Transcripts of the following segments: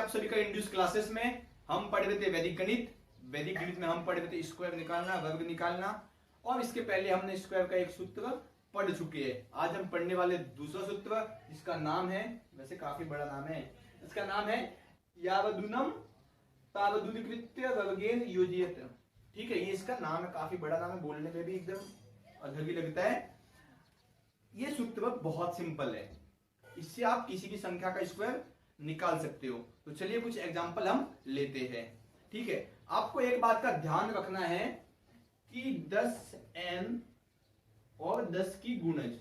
आप सभी का इंड्यूस क्लासेस में। हम पढ़ रहे थे वैदिक गणित। वैदिक गणित में हम पढ़ रहे थे स्क्वायर निकालना, वर्ग निकालना, और इसके पहले हमने स्क्वायर का एक सूत्र पढ़ चुके हैं। आज हम पढ़ने वाले दूसरा सूत्र, जिसका नाम है, वैसे काफी बड़ा नाम है, इसका नाम है यावदूनम तावदूनिकृत्य वर्गेन योजयेत। ठीक है, ये इसका नाम है, काफी बड़ा नाम है, बोलने में भी एकदम अधर भी लगता है। ये सूत्र बहुत सिंपल है, इससे आप किसी भी संख्या का स्क्वायर निकाल सकते हो। तो चलिए कुछ एग्जांपल हम लेते हैं। ठीक है, आपको एक बात का ध्यान रखना है कि 10n और 10 की गुणज,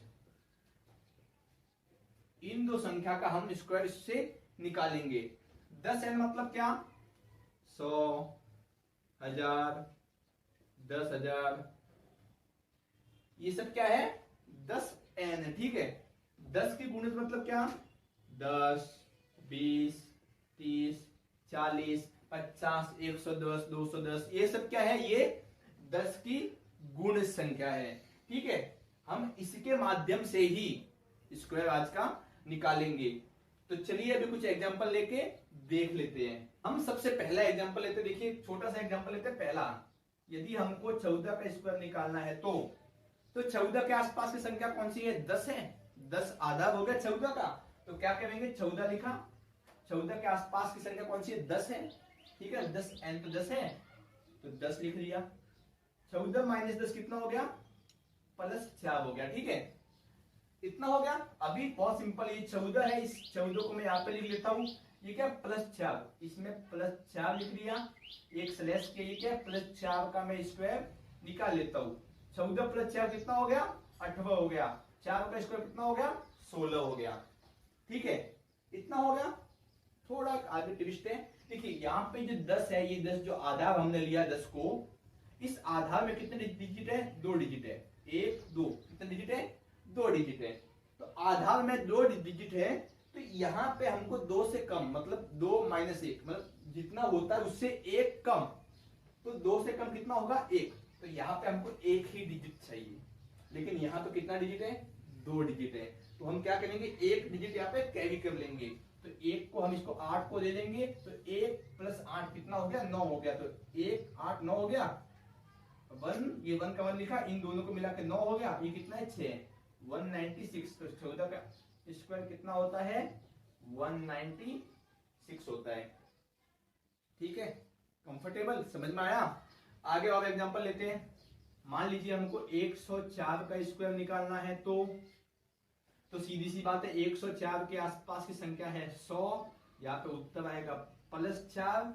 इन दो संख्या का हम स्क्वायर से निकालेंगे। 10n मतलब क्या? 100, 1000, 10,000, ये सब क्या है? 10n है। ठीक है, 10 की गुणज मतलब क्या? 10, 20, 30, 40, 50, 110, 210, ये सब क्या है? ये 10 की गुण संख्या है। ठीक है, हम इसके माध्यम से ही स्क्वायर आज का निकालेंगे। तो चलिए अभी कुछ एग्जांपल लेके देख लेते हैं। हम सबसे पहला एग्जांपल लेते हैं। देखिए छोटा सा एग्जांपल लेते हैं। पहला, यदि हमको 14 का स्क्वायर निकालना है तो 14 के आसपास की संख्या कौन सी है? 10 है। 10 आधा हो गया 14 का, तो क्या करेंगे? 14 लिखा। 14 के आसपास की संख्या कौन सी है? 10 है। ठीक है, 10n तो 10 है, तो 10 लिख लिया। 14 माइनस 10 कितना हो गया? +4 हो गया। ठीक है, इतना हो गया। अभी बहुत सिंपल, ये 14 है, इस 14 को मैं यहाँ पे लिख लेता हूँ। ये क्या? +4, इसमें +4 लिख लिया, एक स्लैश के। ये क्या? +4 का मैं स्क्वायर निकाल लेता हूँ। 14 + 4 कितना हो गया? 18 हो गया। 4 का स्क्वायर कितना हो गया? 16 हो गया। ठीक है, इतना हो गया। थोड़ा आगे ट्विस्ट है। देखिए यहाँ पे जो 10 है, ये 10 जो आधार हमने लिया 10 को, इस आधार में कितने डिजिट है? 2 डिजिट है। 1, 2, कितने डिजिट है? 2 डिजिट है। तो आधार में 2 डिजिट है, तो यहाँ पे हमको 2 से कम, मतलब 2 - 1, मतलब जितना होता है उससे 1 कम। तो 2 से कम कितना होगा? 1। तो यहाँ पे हमको 1 ही डिजिट चाहिए, लेकिन यहाँ तो कितना डिजिट है? 2 डिजिट है। तो हम क्या करेंगे? 1 डिजिट यहाँ पे कैरी कर लेंगे। तो 1 को हम इसको 8 को दे देंगे, तो 1 + 8 कितना हो गया? 9 हो गया। तो 1, 8, 9 हो गया। 1, ये 1 का 1 लिखा, इन दोनों को मिला के 9 हो गया। ये कितना है? 6, 196। तो 14 का स्क्वायर कितना होता है? 196 होता है। ठीक है, कंफर्टेबल, समझ में आया? आगे और एग्जांपल लेते हैं। मान लीजिए हमको 104 का स्क्वायर निकालना है, तो सीधी सी बात है, 104 के आसपास की संख्या है 100। यहाँ पे उत्तर आएगा +4।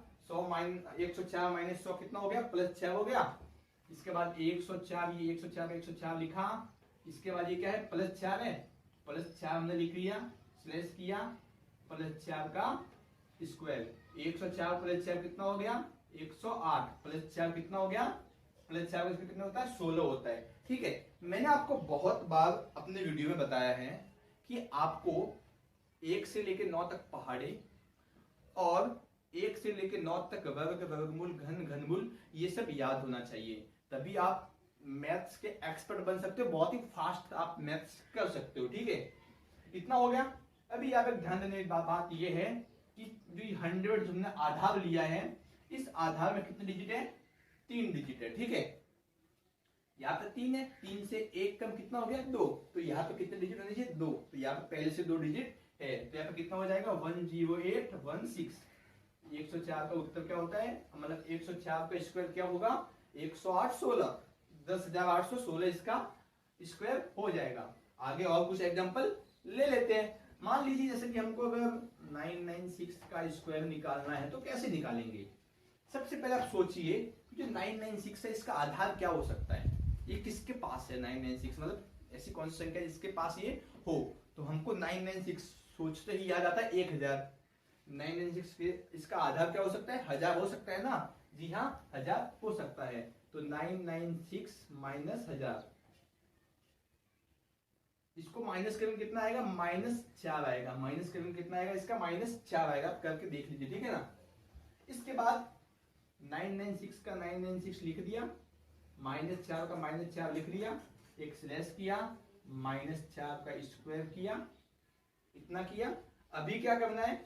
104 - 100 कितना हो गया? +6 हो गया। इसके बाद 104, ये 104 का 104 लिखा। इसके बाद ये क्या है? +4 है। +4 हमने लिख लिया, स्लैश किया, +4 का स्क्वायर। 104 + 4 कितना हो गया? 108। +4 कितना हो गया? +4 का कितना होता है? 16 होता है। ठीक है, मैंने आपको बहुत बार अपने वीडियो में बताया है कि आपको 1 से लेकर 9 तक पहाड़े, और 1 से लेकर 9 तक वर्ग, वर्गमूल, घन, घनमूल, ये सब याद होना चाहिए। तभी आप मैथ्स के एक्सपर्ट बन सकते हो, बहुत ही फास्ट आप मैथ्स कर सकते हो। ठीक है, इतना हो गया। अभी यहाँ पे ध्यान देने की बात ये है कि जो 100 हमने आधार लिया है, इस आधार में कितने डिजिट है? 3 डिजिट है। ठीक है, यहाँ पे 3 है, 3 से 1 कम कितना हो गया? 2। तो यहाँ पे कितने डिजिट होने चाहिए? 2। तो यहाँ पे पहले से 2 डिजिट है, तो यहाँ पे कितना हो जाएगा? 10816। 104 का उत्तर क्या होता है? मतलब 104 का स्क्वायर क्या होगा? 108, 16, 10,816 इसका स्क्वायर हो जाएगा। आगे और कुछ एग्जांपल ले लेते हैं। मान लीजिए जैसे कि हमको अगर 996 का स्क्वायर निकालना है, तो कैसे निकालेंगे? सबसे पहले आप सोचिए, जो 996 है, इसका आधार क्या हो सकता है? ये किसके पास है? 996 मतलब ऐसी कौन सी संख्या जिसके पास ये हो? तो हमको 996 सोचते ही याद आता है 1000। 996 के इसका आधार क्या हो सकता है? 1000 हो सकता है ना? जी हाँ, 1000 हो सकता है। तो 996 - 1000, इसको माइनस करेंगे कितना आएगा? -4 आएगा। माइनस करेंगे कितना आएगा? इसका -4 आएगा। आप करके देख लीजिए, ठीक है ना? इसके बाद 996 का 996 लिख दिया, -4 का -4 लिख लिया, एक स्लैश किया, -4 का स्क्वायर किया, इतना किया। अभी क्या करना है?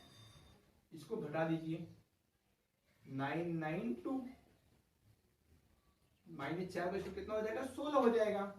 इसको घटा दीजिए, 992 माइनस 4 का कितना हो जाएगा, 16 हो जाएगा।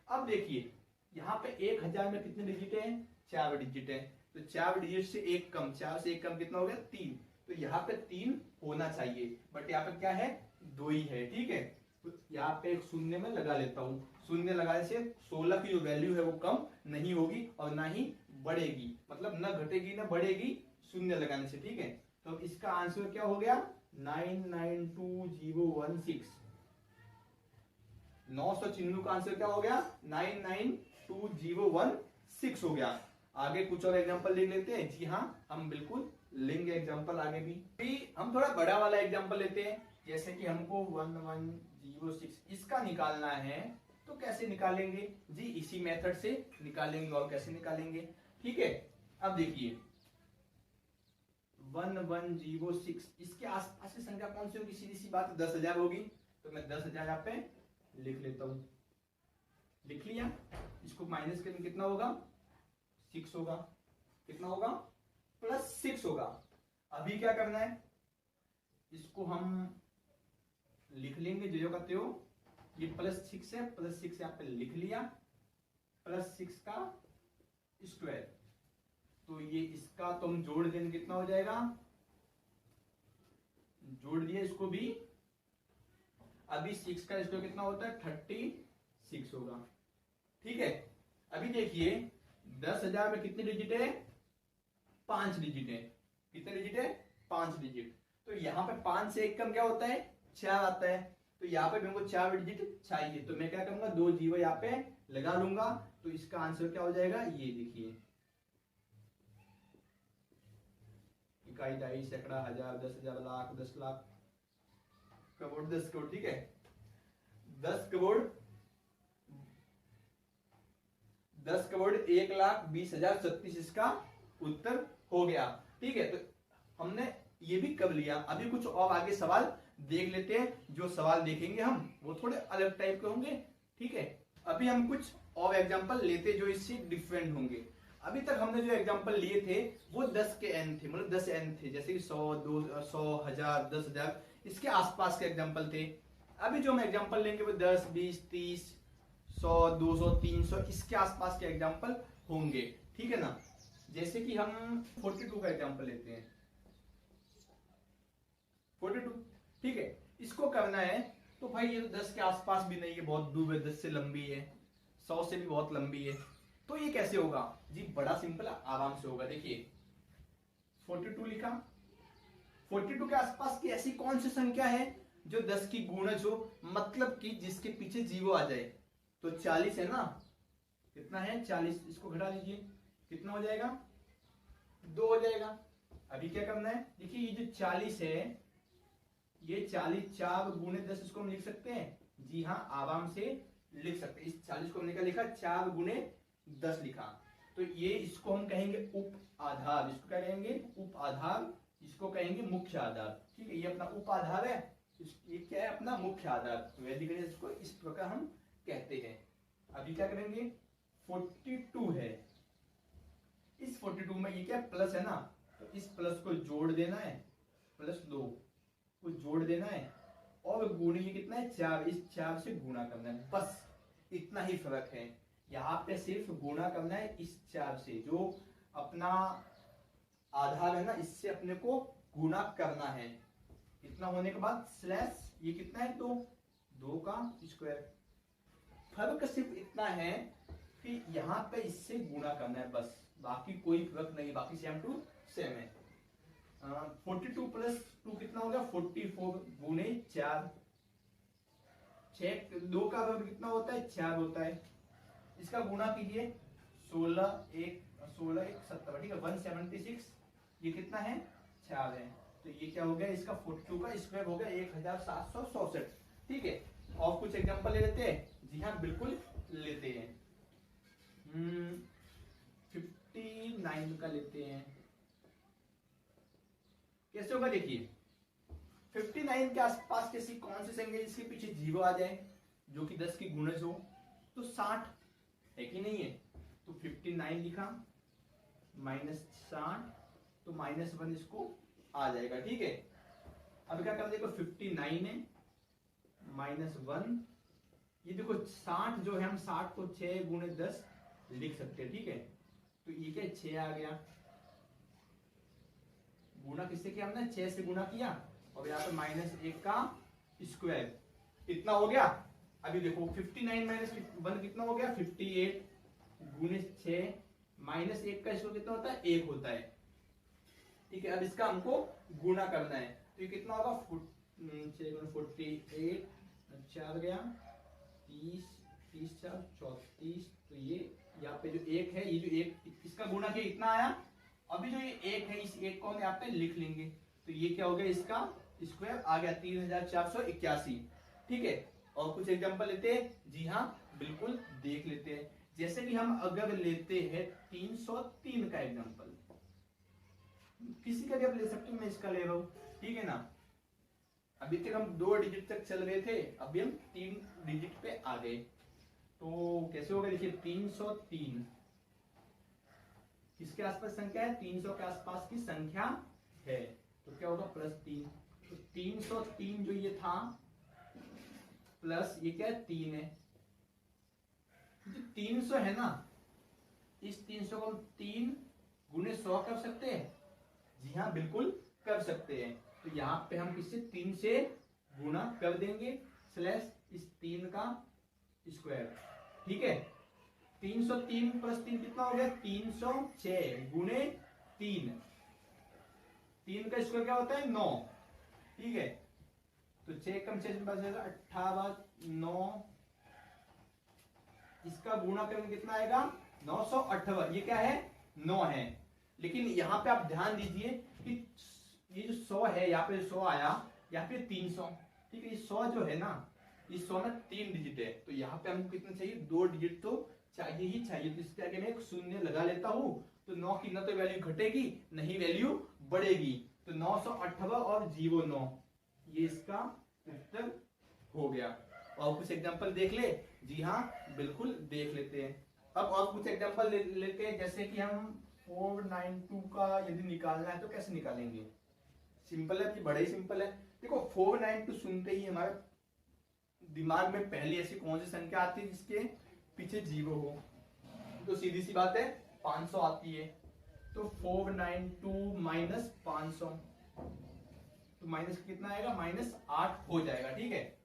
अब देखिए यहाँ पे 1000 में कितने डिजिट है, 4 डिजिट है, तो 4 डिजिट से एक कम, 4 से एक कम कितना हो गया, 3। तो यहाँ पे 3 होना चाहिए, बट यहाँ पे क्या है, 2 ही है। ठीक है, तो यहाँ पे एक शून्य में लगा लेता हूँ, शून्य लगाने से 16 की जो वैल्यू है वो कम नहीं होगी और ना ही बढ़ेगी, मतलब न घटेगी न बढ़ेगी शून्य लगाने से। ठीक है, तो इसका आंसर क्या हो गया, 992016। 900 चिन्हों का आंसर क्या हो गया, 992016 हो गया। आगे कुछ और एग्जांपल लिख लेते हैं। जी हाँ, हम बिल्कुल लेंगे एग्जांपल आगे भी हम थोड़ा बड़ा वाला एग्जांपल लेते हैं। जैसे कि हमको 1106 इसका निकालना है, तो कैसे निकालेंगे जी, इसी मेथड से निकालेंगे। और कैसे निकालेंगे, ठीक है, अब देखिए 1106 इसके आसपास की संख्या कौन सी होगी, सीधी सी बात 10,000 होगी। तो मैं 10,000 यहाँ पे लिख लेता हूं, लिख लिया। इसको माइनस करने कितना होगा, 6 होगा, कितना होगा, +6 होगा। अभी क्या करना है, इसको हम लिख लेंगे जो का त्यो, ये +6 है, +6 यहाँ पे लिख लिया, +6 का स्क्वायर। तो ये इसका तो हम जोड़ देंगे, कितना हो जाएगा, जोड़ दिया इसको भी। अभी 6 का स्क्वायर कितना होता है, 36 होगा। ठीक है, अभी देखिए 10,000 में कितने डिजिट है, 5 डिजिट है। कितने डिजिट है, 5 डिजिट। तो यहाँ पे 5 से एक कम क्या होता है, 4 आता है। तो यहाँ पे हमको 4 डिजिट चाहिए, तो मैं क्या करूंगा, 2 जीरो यहाँ पे लगा लूंगा। तो इसका आंसर क्या हो जाएगा, ये देखिए, इकाई, दहाई, सैकड़ा, हजार, 10,000, लाख, 10 लाख, करोड़, 10 करोड़। ठीक है, 10 करोड़, 10 करोड़ 1,20,036 इसका उत्तर हो गया। ठीक है, तो हमने ये भी कर लिया। अभी कुछ और आगे सवाल देख लेते हैं। जो सवाल देखेंगे हम वो थोड़े अलग टाइप के होंगे। ठीक है, अभी हम कुछ और एग्जांपल लेते जो इससे डिफरेंट होंगे। अभी तक हमने जो एग्जांपल लिए थे वो 10 के n थे, मतलब 10 n थे, जैसे कि 100, 200, 1000, 10,000 इसके आसपास के एग्जांपल थे। अभी जो हम एग्जांपल लेंगे वो 10, 20, 30, 100, 200, 300 इसके आसपास के एग्जांपल होंगे। ठीक है ना, जैसे कि हम 42 का एग्जांपल लेते हैं, 42। ठीक है, इसको करना है तो भाई ये तो 10 के आसपास भी नहीं है, बहुत दूर है, 10 से लंबी है, 100 से भी बहुत लंबी है। तो ये कैसे होगा जी, बड़ा सिंपल आराम से होगा। देखिए 42 लिखा, 42 के आसपास की ऐसी कौन सी संख्या है जो 10 की गुणज हो, मतलब कि जिसके पीछे जीरो आ जाए। तो 40 है ना, कितना है 40, इसको घटा दीजिए, कितना हो जाएगा, 2 हो जाएगा। अभी क्या करना है, देखिए ये जो 40 है, ये 40 4 गुणे 10 इसको हम लिख सकते हैं। जी हाँ, आराम से लिख सकते हैं। इस 40 को हमने क्या लिखा, 4 गुणे 10 लिखा। तो ये इसको हम कहेंगे उप आधार, इसको क्या कहेंगे, उप आधार, इसको कहेंगे मुख्य आधार। ठीक है, ये अपना उप आधार है, ये क्या है, अपना मुख्य आधार। वैदिक गणित इसको इस प्रकार हम कहते हैं। अभी क्या करेंगे, 42 है, इस 42 में ये क्या प्लस है ना, तो इस प्लस को जोड़ देना है, +2 को जोड़ देना है, और गुणे ये कितना है 4, इस 4 से गुणा करना है, बस इतना ही फर्क है। यहाँ पे सिर्फ गुणा करना है इस 4 से, जो अपना आधार है ना, इससे अपने को गुणा करना है। इतना होने के बाद स्लैश ये कितना है, 2 का स्क्वायर। फर्क सिर्फ इतना है कि यहाँ पे इससे गुणा करना है, बस बाकी कोई फर्क नहीं, बाकी सेम टू सेम है। 42 + 2 कितना हो गया, 44 गुणे 4, 2 का वर्ग कितना होता है, 4 होता है। इसका गुणा कीजिए, 16 1 17, ठीक है, 176, ये कितना है 4 है। तो ये क्या हो गया, इसका 42 का स्क्वायर हो गया 1764। ठीक है, और कुछ एग्जांपल ले लेते हैं। जी हाँ, बिल्कुल लेते हैं। 59 का लेते हैं, कैसे होगा, देखिए 59 के आसपास कैसी कौन सी संख्या जिसके पीछे जीरो आ जाए, जो कि 10 की गुणज हो। तो 60 है कि नहीं है, तो 59 लिखा, -60, तो -1 इसको आ जाएगा। ठीक है, अब क्या कर देखो 59 है -1, ये देखो 60 जो है हम 60 को 6 गुणे 10 लिख सकते हैं। ठीक है, तो ये क्या 6 आ गया, गुना किससे किया हमने 6 से गुना किया, और यहाँ पे -1 का स्क्वायर, इतना हो गया। अभी देखो 59 - 1 कितना हो गया 58 गुणे 6 -1 का स्क्वायर कितना होता है 1 होता है। ठीक है, अब इसका हमको गुना करना है, तो ये कितना होगा 48 4 गया 30 30 4 34, तो ये यहाँ पे जो 1 है, ये जो 1 इसका गुना किया इतना आया। अभी जो ये 1 है इस 1 को हम यहाँ पे लिख लेंगे, तो ये क्या हो गया इसका स्क्वायर आ गया 3481। ठीक है, और कुछ एग्जांपल लेते हैं। जी हाँ बिल्कुल देख लेते हैं, जैसे कि हम अगर लेते हैं 303 का एग्जांपल, किसी का भी आप ले सकते हो, मैं इसका ले रहा हूं। ठीक है ना, अभी तक हम 2 डिजिट तक चल रहे थे, अभी हम 3 डिजिट पे आ गए, तो कैसे होगा देखिए 303 किसके आसपास संख्या है 300 के आसपास की संख्या है, तो क्या होगा +3, तो 303 जो ये था प्लस ये क्या है 3 है, जो 300 है ना, इस 300 को हम 3 गुणे 100 कर सकते हैं। जी हाँ बिल्कुल कर सकते हैं, तो यहाँ पे हम किससे 3 से गुणा कर देंगे स्लैश इस 3 का स्क्वायर। ठीक है, 303 + 3 कितना हो गया 306 गुणे 3, 3 का स्क्वायर क्या होता है 9। ठीक है, तो 6 कम 6 बचेगा 18 9, इसका गुणा करेंगे कितना आएगा 958, ये क्या है 9 है। लेकिन यहाँ पे आप ध्यान दीजिए कि ये जो 100 है, यहाँ पे 100 आया, यहाँ पे 300। ठीक है, ये 100 जो है ना, ये 100 ना 3 डिजिट है, तो यहाँ पे हमको कितना चाहिए 2 डिजिट तो चाहिए ही चाहिए, तो इसके आगे मैं एक शून्य लगा लेता हूँ, तो 9 की ना तो वैल्यू घटेगी नहीं वैल्यू बढ़ेगी, तो 958 और 09 ये इसका उत्तर हो गया। और कुछ एग्जांपल देख ले। जी हाँ बिल्कुल देख लेते हैं। अब और कुछ एग्जांपल लेते हैं, जैसे कि हम 492 का यदि निकालना है तो कैसे निकालेंगे, सिंपल है, बड़ा ही सिंपल है। देखो 492 सुनते ही हमारे दिमाग में पहली ऐसी कौन सी संख्या आती है जिसके पीछे 0 हो, तो सीधी सी बात है 500 आती है, तो 492 - 500, तो माइनस कितना आएगा -8 हो जाएगा। ठीक है,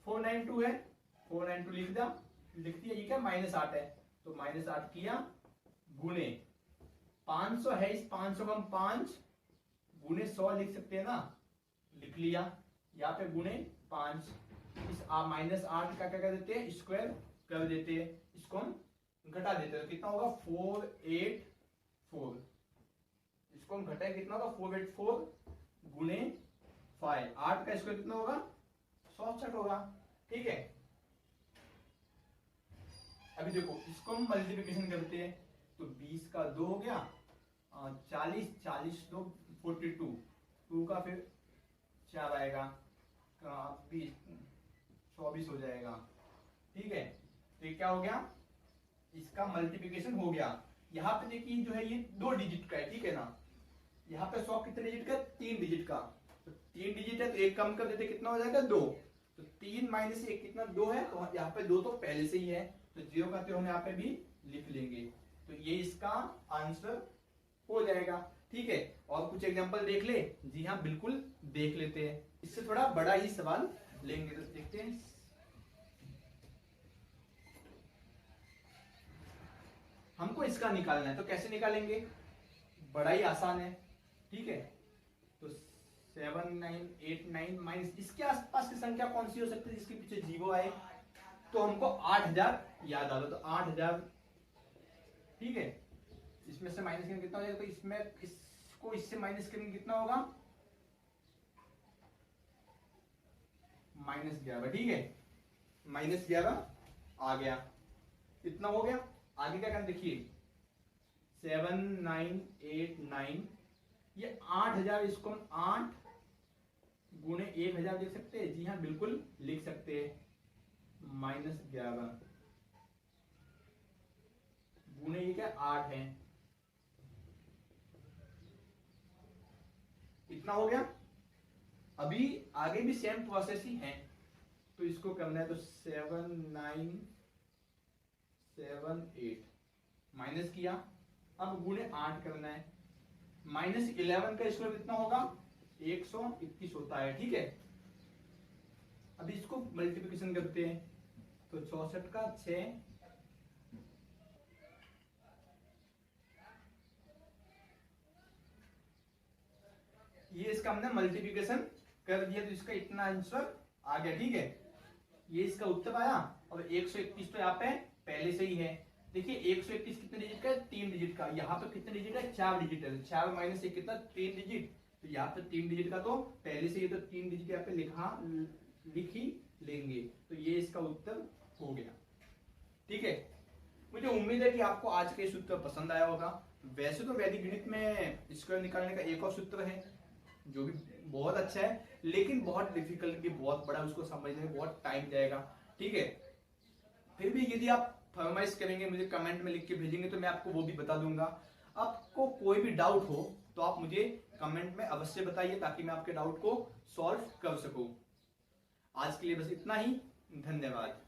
492 है, 492 लिख दिया, ये क्या -8 है, तो -8 किया गुणे 500 है, इस 500 को हम 5 गुणे 100 लिख सकते हैं ना, लिख लिया, यहाँ पे गुणे 5, इस -8 का क्या कर देते हैं स्क्वायर कर देते हैं, इसको हम घटा देते हैं, तो कितना होगा 484, इसको हम घटाए कितना होगा 484 गुणे 5, 8 का स्क्वायर कितना होगा 164 होगा। ठीक है, अभी देखो इसको हम मल्टीप्लिकेशन करते हैं, तो 20 का 2 हो गया, 40 40 2 42, 2 का फिर 4 आएगा, 20 24 हो जाएगा। ठीक है, तो ये क्या हो गया इसका मल्टीप्लिकेशन हो गया। यहाँ पे देखिए जो है ये 2 डिजिट का है। ठीक है ना, यहाँ पे 100 कितने डिजिट का 3 डिजिट का, तो 3 डिजिट है तो एक कम कर देते कितना हो जाएगा 2, तो 3 - 1 कितना 2 है, तो यहाँ पे 2 तो पहले से ही है, तो 0 का तो हम यहाँ पे भी लिख लेंगे, तो ये इसका आंसर हो जाएगा। ठीक है, और कुछ एग्जांपल देख ले। जी हाँ बिल्कुल देख लेते हैं, इससे थोड़ा बड़ा ही सवाल लेंगे, तो देखते हैं। हमको इसका निकालना है, तो कैसे निकालेंगे, बड़ा ही आसान है। ठीक है, तो 7989 माइनस इसके आसपास की संख्या कौन सी हो सकती है जिसके पीछे 0 आए, तो हमको 8000 याद आ लो, तो 8000। ठीक है, इसमें से माइनस करेंगे कितना हो जाएगा, तो इसमें इसको इससे माइनस करेंगे कितना होगा -11। ठीक है, -11 आ गया, इतना हो गया। आगे क्या करना देखिए 7989, ये 8000, इसको हम 8 गुणे 1000 लिख सकते हैं। जी हाँ बिल्कुल लिख सकते हैं, -11 गुणे ये क्या 8 है, इतना हो गया। अभी आगे भी सेम प्रोसेस ही है, तो इसको करना है तो 7978 माइनस किया, अब गुणे 8 करना है। -11 का स्क्वायर कितना होगा? 121 होता है, ठीक है। अब इसको मल्टीप्लिकेशन करते हैं तो 64 का 6, ये इसका हमने मल्टीप्लिकेशन कर दिया तो इसका इतना आंसर आ गया, ठीक है। ये इसका उत्तर आया। और 121 तो यहाँ पे पहले से ही है। देखिए 121 कितने डिजिट का है? 3 डिजिट का। यहाँ पे कितने डिजिट है? 4 डिजिट है। 4 माइनस 1 कितना? 3 डिजिट। तो यहाँ पे 3 डिजिट का तो पहले से ये तो 3 डिजिट यहाँ पे लिख ही लेंगे। तो ये इसका उत्तर हो गया, ठीक है। मुझे उम्मीद है कि आपको आज का सूत्र पसंद आया होगा। वैसे तो वैदिक गणित में स्क्वायर निकालने का एक और सूत्र है जो भी बहुत अच्छा है, लेकिन बहुत डिफिकल्ट भी बहुत बड़ा, उसको समझने में बहुत टाइम जाएगा, ठीक है। फिर भी यदि आप फरमाइश करेंगे, मुझे कमेंट में लिख के भेजेंगे तो मैं आपको वो भी बता दूंगा। आपको कोई भी डाउट हो तो आप मुझे कमेंट में अवश्य बताइए ताकि मैं आपके डाउट को सॉल्व कर सकूं। आज के लिए बस इतना ही। धन्यवाद।